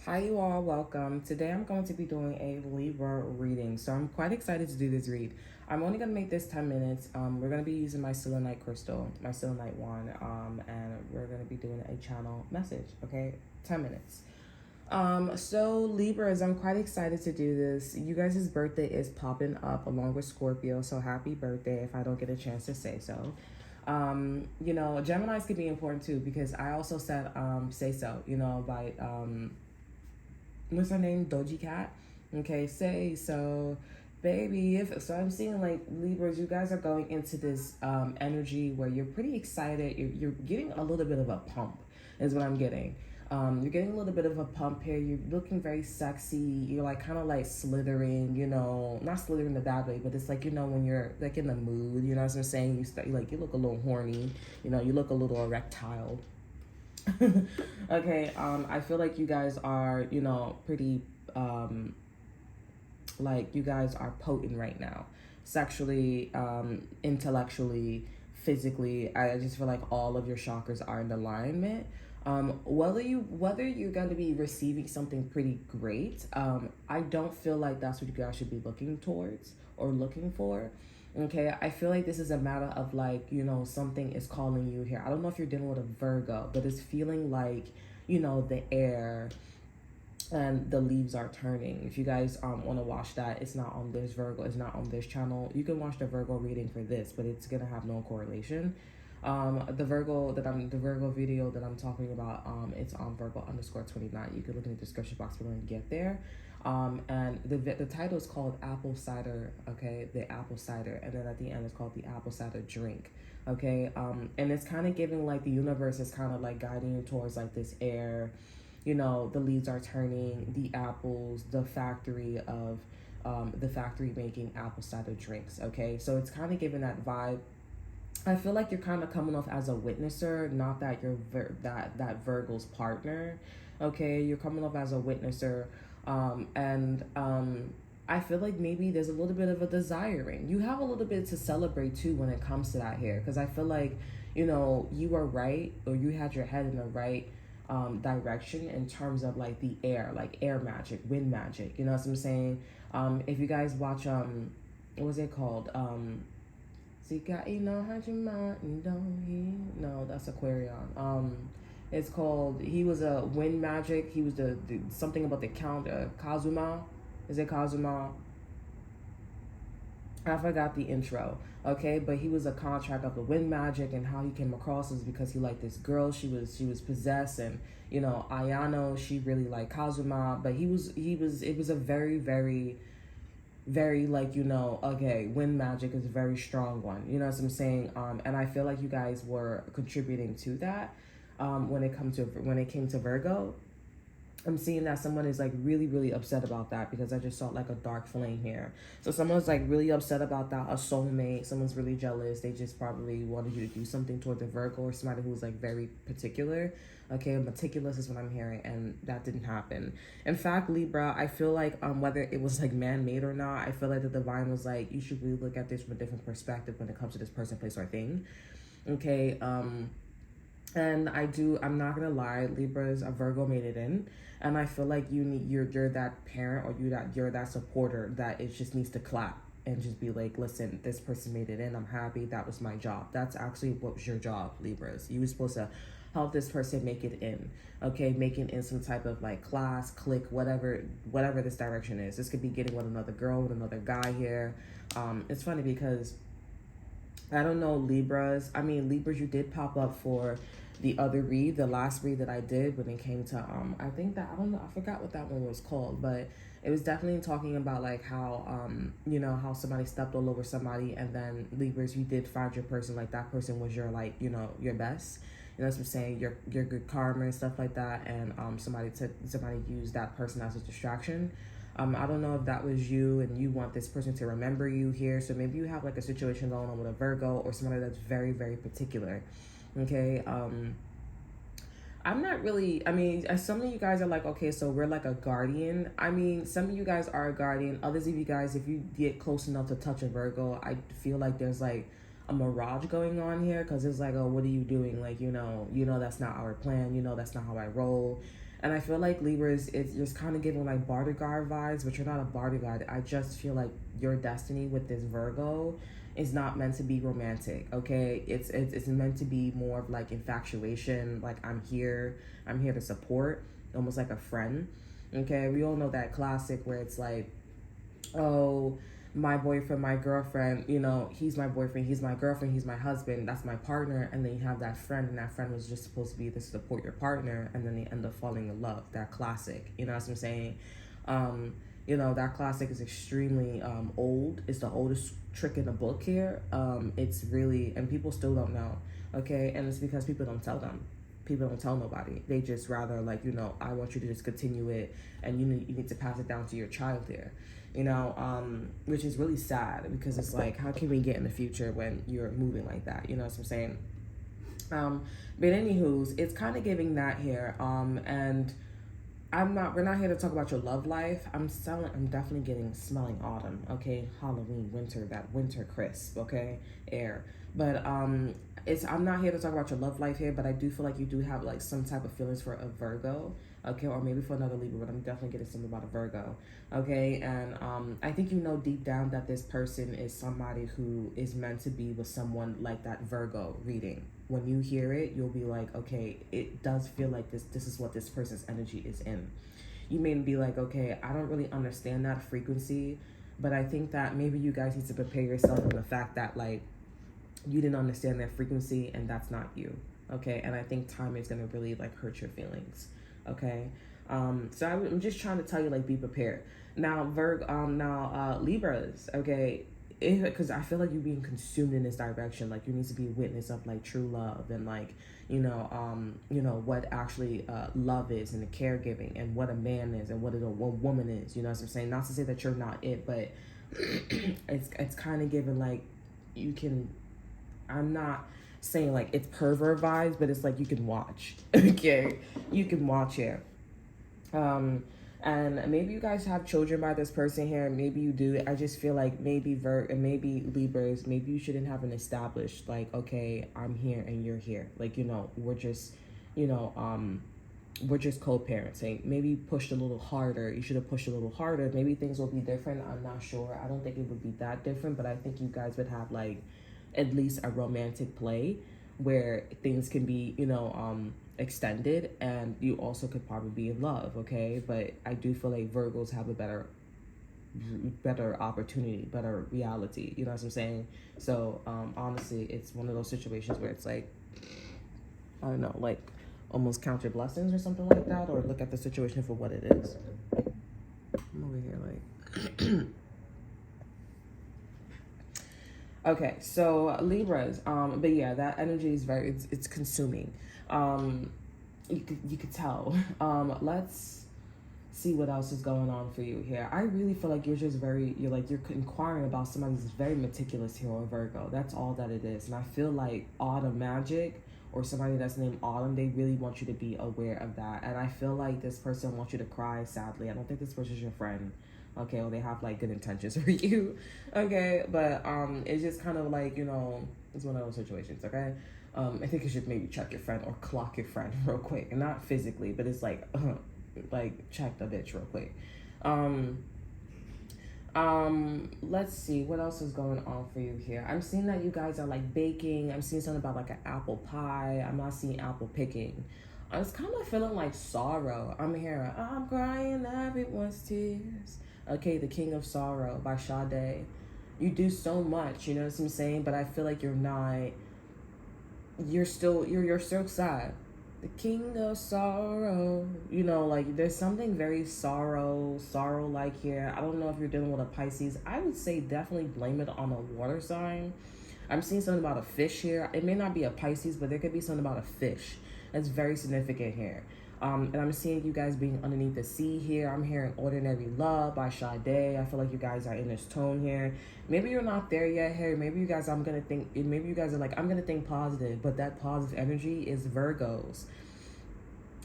Hi, you all. Welcome. Today I'm going to be doing a Libra reading. So I'm quite excited to do this read. I'm only going to make this 10 minutes. We're going to be using my selenite crystal, my selenite wand, and we're going to be doing a channel message, okay? 10 minutes. So Libras, I'm quite excited to do this. You guys' birthday is popping up along with Scorpio, so happy birthday if I don't get a chance to say so. Geminis can be important too because I also said say so, by what's her name? Doji Cat. Okay, say so, baby. If so, I'm seeing like Libras. You guys are going into this energy where you're pretty excited. You're getting a little bit of a pump, is what I'm getting. You're getting a little bit of a pump here. You're looking very sexy. You're like kind of like slithering, not slithering the bad way, but it's like, when you're like in the mood, you know what I'm saying? You look a little horny, you look a little erectile. Okay, I feel like you guys are, pretty, like you guys are potent right now. Sexually, intellectually, physically. I just feel like all of your chakras are in alignment. Whether you're going to be receiving something pretty great, I don't feel like that's what you guys should be looking towards or looking for. Okay, I feel like this is a matter of like, something is calling you here. I don't know if you're dealing with a Virgo, but it's feeling like, the air and the leaves are turning. If you guys want to watch that, it's not on this Virgo, it's not on this channel. You can watch the Virgo reading for this, but it's gonna have no correlation. The Virgo video that I'm talking about, it's on Virgo_29. You can look in the description box below and get there. And the title is called Apple Cider, okay? The Apple Cider, and then at the end it's called the Apple Cider Drink, okay? And it's kind of giving like the universe is kind of like guiding you towards like this air, the leaves are turning, the apples, the factory making apple cider drinks, okay? So it's kind of giving that vibe. I feel like you're kind of coming off as a witnesser, not that you're that Virgo's partner, okay? You're coming off as a witnesser, and I feel like maybe there's a little bit of a desiring. You have a little bit to celebrate too when it comes to that here, because I feel like, you are right, or you had your head in the right direction in terms of like the air, like air magic, wind magic. You know what I'm saying? If you guys watch what was it called? No, that's Aquarion. It's called. He was a wind magic. He was the something about the count. Kazuma, is it Kazuma? I forgot the intro, okay, but he was a contract of the wind magic, and how he came across is because he liked this girl. She was possessed, and Ayano, she really liked Kazuma, but it was a very very very like, okay, wind magic is a very strong one, you know what I'm saying? And I feel like you guys were contributing to that when it came to Virgo. I'm seeing that someone is like really, really upset about that, because I just saw like a dark flame here. So someone's like really upset about that. A soulmate, someone's really jealous. They just probably wanted you to do something toward the Virgo, or somebody who's like very particular. Okay, meticulous is what I'm hearing, and that didn't happen. In fact, Libra, I feel like whether it was like man-made or not, I feel like the divine was like, you should really look at this from a different perspective when it comes to this person, place, or thing. Okay, and I'm not gonna lie, Libras, a Virgo made it in, and I feel like you're that parent, or you're that supporter that it just needs to clap and just be like, listen, this person made it in, I'm happy, that was my job. That's actually what was your job, Libras. You were supposed to help this person make it in, okay? Making in some type of like class, clique, whatever this direction is. This could be getting with another girl, with another guy here. It's funny because I don't know, Libras. I mean, Libras, you did pop up for the other read, the last read that I did when it came to I think that, I don't know, I forgot what that one was called, but it was definitely talking about like how how somebody stepped all over somebody, and then Libras, you did find your person, like that person was your like, your best. You know what I'm saying? Your good karma and stuff like that, and somebody used that person as a distraction. I don't know if that was you and you want this person to remember you here. So maybe you have like a situation going on with a Virgo, or somebody that's very, very particular. Okay. I'm not really, I mean, some of you guys are like, okay, so we're like a guardian. I mean, some of you guys are a guardian. Others of you guys, if you get close enough to touch a Virgo, I feel like there's like a mirage going on here, because it's like, oh, what are you doing? Like, that's not our plan. That's not how I roll. And I feel like Libras, it's just kind of giving like bodyguard vibes, but you're not a bodyguard. I just feel like your destiny with this Virgo is not meant to be romantic, okay? It's meant to be more of like infatuation, like I'm here to support, almost like a friend, okay? We all know that classic where it's like, oh, my boyfriend, my girlfriend, you know, he's my boyfriend, he's my girlfriend, he's my husband, that's my partner. And then you have that friend, and that friend was just supposed to be to support your partner, and then they end up falling in love. That classic, you know what I'm saying? You know, that classic is extremely old. It's the oldest trick in the book here. It's really, and people still don't know, okay? And it's because people don't tell them. People don't tell nobody. They just rather like, you know, I want you to just continue it, and you need to pass it down to your child here, you know, which is really sad, because it's like, how can we get in the future when you're moving like that? You know what I'm saying? But anywho's, it's kind of giving that here. And we're not here to talk about your love life. I'm definitely smelling autumn, okay? Halloween, winter, that winter crisp, okay? Air. But I'm not here to talk about your love life here, but I do feel like you do have like some type of feelings for a Virgo, okay? Or maybe for another Libra, but I'm definitely getting something about a Virgo, okay? And I think you know deep down that this person is somebody who is meant to be with someone like that Virgo reading. When you hear it, you'll be like, okay, it does feel like this is what this person's energy is in. You may be like, okay, I don't really understand that frequency, but I think that maybe you guys need to prepare yourself on the fact that like you didn't understand that frequency, and that's not you, okay? And I think time is gonna really like hurt your feelings, okay? So I'm just trying to tell you, like, be prepared. Now Libras, okay? Because I feel like you're being consumed in this direction. Like, you need to be a witness of like true love, and like, you know what actually love is, and the caregiving, and what a man is, and what a woman is. You know what I'm saying? Not to say that you're not it, but it's kind of given like you can. I'm not saying like it's pervert vibes, but it's like you can watch. Okay, you can watch here. And maybe you guys have children by this person here. Maybe you do. I just feel like maybe maybe Libras, maybe you shouldn't have an established like, okay, I'm here and you're here. Like, you know, we're just co-parenting. Maybe pushed a little harder. You should have pushed a little harder. Maybe things will be different. I'm not sure. I don't think it would be that different, but I think you guys would have like at least a romantic play where things can be, extended, and you also could probably be in love, okay? But I do feel like Virgos have a better opportunity, better reality, you know what I'm saying? So honestly, it's one of those situations where it's like, I don't know, like almost count your blessings or something like that, or look at the situation for what it is. I'm over here like okay, so Libras, but yeah, that energy is it's consuming. You could tell. Let's see what else is going on for you here. I really feel like you're inquiring about somebody who's very meticulous here, or Virgo. That's all that it is. And I feel like Autumn Magic, or somebody that's named Autumn, they really want you to be aware of that. And I feel like this person wants you to cry, sadly. I don't think this person's your friend, okay, or they have like good intentions for you, okay? But it's just kind of like, it's one of those situations, okay? I think you should maybe check your friend or clock your friend real quick, and not physically, but it's like check the bitch real quick. Let's see what else is going on for you here. I'm seeing that you guys are like baking. I'm seeing something about like an apple pie. I'm not seeing apple picking. I was kind of feeling like sorrow. I'm hearing, I'm crying everyone's tears. Okay, The King of Sorrow by Sade. You do so much, you know what I'm saying? But I feel like you're still sad. The King of Sorrow. Like there's something very sorrow-like here. I don't know if you're dealing with a Pisces. I would say definitely blame it on a water sign. I'm seeing something about a fish here. It may not be a Pisces, but there could be something about a fish. That's very significant here. And I'm seeing you guys being underneath the sea here. I'm hearing Ordinary Love by Sade. I feel like you guys are in this tone here. Maybe you're not there yet here. Maybe you guys are like, I'm going to think positive. But that positive energy is Virgos.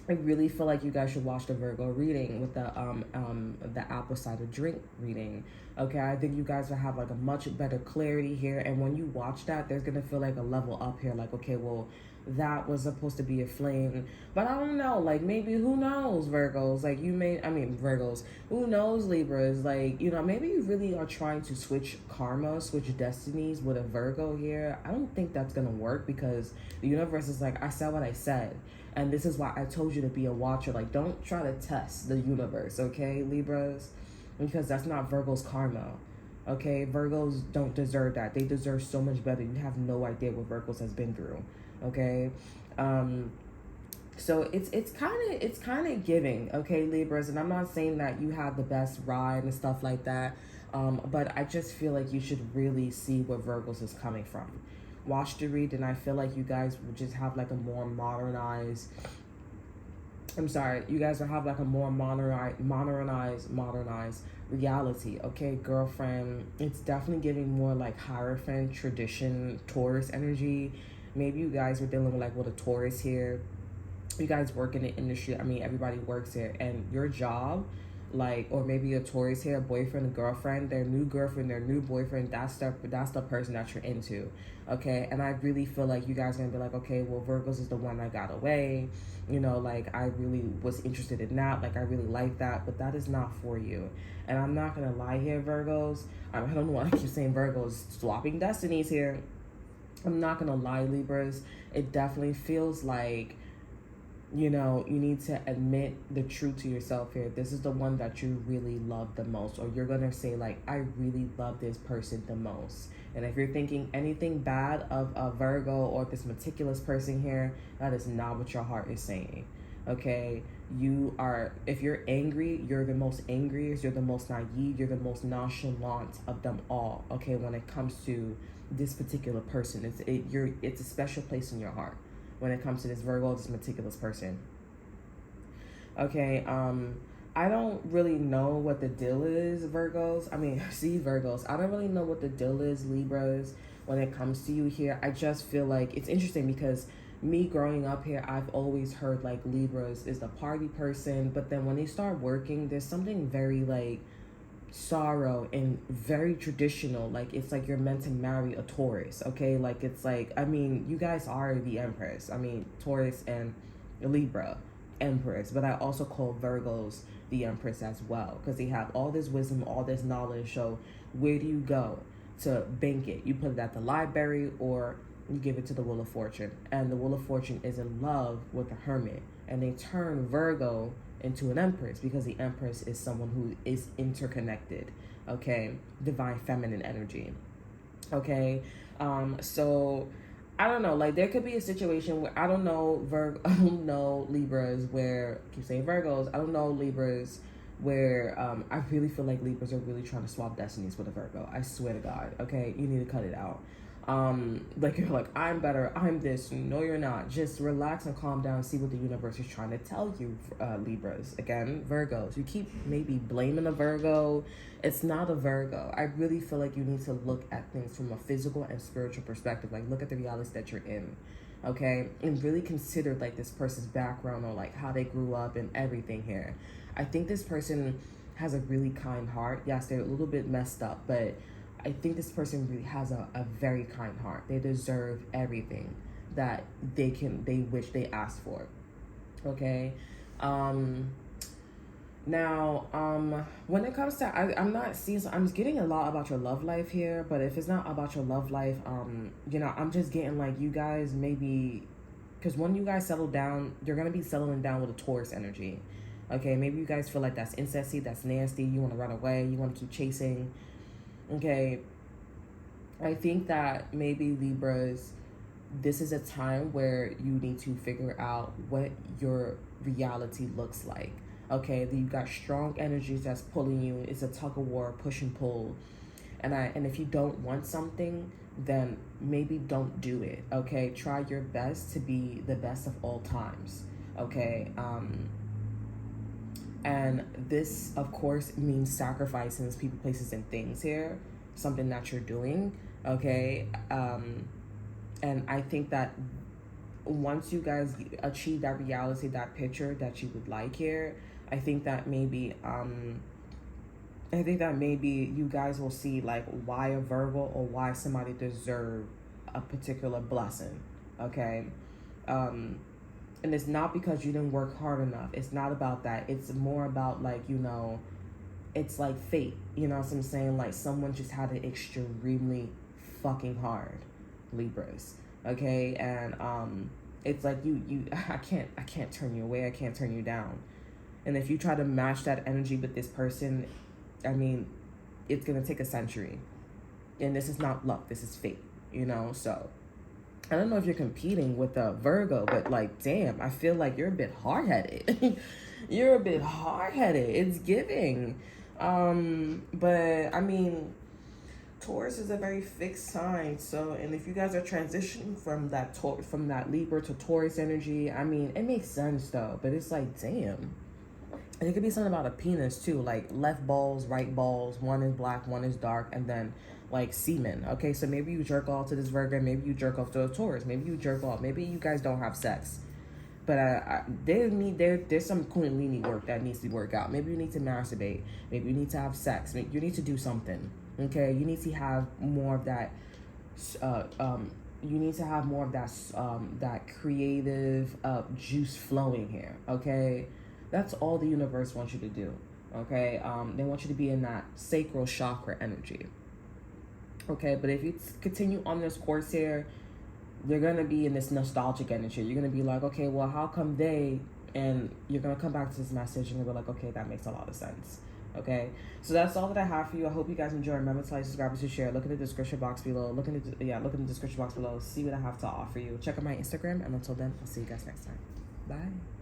I really feel like you guys should watch the Virgo reading with the apple cider drink reading. Okay, I think you guys will have like a much better clarity here. And when you watch that, there's going to feel like a level up here. Like, okay, well, that was supposed to be a fling. But I don't know, like maybe who knows, Virgos? Like Virgos, who knows, Libras? Like, maybe you really are trying to switch karma, switch destinies with a Virgo here. I don't think that's gonna work because the universe is like, I said what I said. And this is why I told you to be a watcher. Like, don't try to test the universe, okay, Libras? Because that's not Virgo's karma. Okay, Virgos don't deserve that. They deserve so much better. You have no idea what Virgos has been through. Okay, so it's kind of giving. Okay, Libras, and I'm not saying that you have the best ride and stuff like that. But I just feel like you should really see where Virgos is coming from. Watch the read, and I feel like you guys would just have like a more modernized. I'm sorry, you guys will have like a more modernized reality. Okay, girlfriend, it's definitely giving more like Hierophant, tradition, Taurus energy. Maybe you guys were dealing with a Taurus here. You guys work in the industry. I mean, everybody works here, and your job, like, or maybe a Taurus here, boyfriend and girlfriend, their new girlfriend, their new boyfriend, that's the person that you're into. Okay, and I really feel like you guys are gonna be like, okay, well, Virgos is the one that got away. Like, I really was interested in that. Like, I really like that, but that is not for you. And I'm not gonna lie here, Virgos. I don't know why I keep saying Virgos, swapping destinies here. I'm not gonna lie, Libras. It definitely feels like, you need to admit the truth to yourself here. This is the one that you really love the most, or you're gonna say like, I really love this person the most. And if you're thinking anything bad of a Virgo or this meticulous person here, that is not what your heart is saying. Okay, if you're angry, you're the most angriest, you're the most naive, you're the most nonchalant of them all. Okay, when it comes to this particular person, it's a special place in your heart when it comes to this Virgo, this meticulous person. Okay, I don't really know what the deal is, Virgos. Virgos. I don't really know what the deal is, Libras, when it comes to you here. I just feel like it's interesting because me growing up here, I've always heard like Libras is the party person, but then when they start working, there's something very like sorrow and very traditional. Like, it's like you're meant to marry a Taurus. Okay, like, it's like, you guys are the Empress. Taurus and Libra, Empress, but I also call Virgos the Empress as well, because they have all this wisdom, all this knowledge. So where do you go to bank it? You put it at the library, or you give it to the Wheel of Fortune, and the Wheel of Fortune is in love with the Hermit, and they turn Virgo into an Empress because the Empress is someone who is interconnected. Okay, divine feminine energy. Okay, so I don't know, like, there could be a situation where I don't know Libras where, I keep saying Virgos, I don't know Libras where I really feel like Libras are really trying to swap destinies with a Virgo. I swear to God. Okay, you need to cut it out. Like, you're like, I'm better, I'm this. No, you're not. Just relax and calm down and see what the universe is trying to tell you, Libras. Again, Virgos, you keep maybe blaming a Virgo. It's not a Virgo. I really feel like you need to look at things from a physical and spiritual perspective. Like, look at the reality that you're in, okay, and really consider like this person's background, or like how they grew up and everything here. I think this person has a really kind heart. Yes, they're a little bit messed up, but I think this person really has a very kind heart. They deserve everything that they wish they asked for. Okay. Now, when it comes to, I'm not seeing, so I'm getting a lot about your love life here, but if it's not about your love life, I'm just getting like, you guys maybe, because when you guys settle down, you're going to be settling down with a Taurus energy. Okay. Maybe you guys feel like that's incesty, that's nasty. You want to run away. You want to keep chasing. Okay, I think that maybe Libras, this is a time where you need to figure out what your reality looks like. Okay, you got strong energies that's pulling you. It's a tug of war, push and pull. And if you don't want something, then maybe don't do it. Okay, try your best to be the best of all times. Okay, and this, of course, means sacrificing people, places, and things here. Something that you're doing, okay? And I think that once you guys achieve that reality, that picture that you would like here, I think that maybe you guys will see like why a Virgo or why somebody deserve a particular blessing, okay? And it's not because you didn't work hard enough. It's not about that. It's more about, like, you know, it's like fate. You know what I'm saying? Like, someone just had it extremely fucking hard, Libras. Okay? And it's like I can't turn you away. I can't turn you down. And if you try to match that energy with this person, I mean, it's gonna take a century. And this is not luck. This is fate. You know? So I don't know if you're competing with a Virgo, but, like, damn, I feel like you're a bit hard-headed. You're a bit hard-headed. It's giving. But I mean, Taurus is a very fixed sign. So, and if you guys are transitioning from that Libra to Taurus energy, I mean, it makes sense though. But it's like, damn. And it could be something about a penis too, like left balls, right balls. One is black, one is dark, and then like semen. Okay, so maybe you jerk off to this Virgo, maybe you jerk off to a Taurus, maybe you jerk off, maybe you guys don't have sex. But there's some Kundalini work that needs to work out. Maybe you need to masturbate. Maybe you need to have sex. Maybe you need to do something. Okay, you need to have more of that. You need to have more of that that creative juice flowing here. Okay, that's all the universe wants you to do. Okay, they want you to be in that sacral chakra energy. Okay, but if you continue on this course here, you're going to be in this nostalgic energy. You're going to be like, okay, well, how come they... And you're going to come back to this message and you'll be like, okay, that makes a lot of sense. Okay? So that's all that I have for you. I hope you guys enjoy. Remember to like, subscribe, to share. Look in the description box below. Look in the description box below. See what I have to offer you. Check out my Instagram. And until then, I'll see you guys next time. Bye.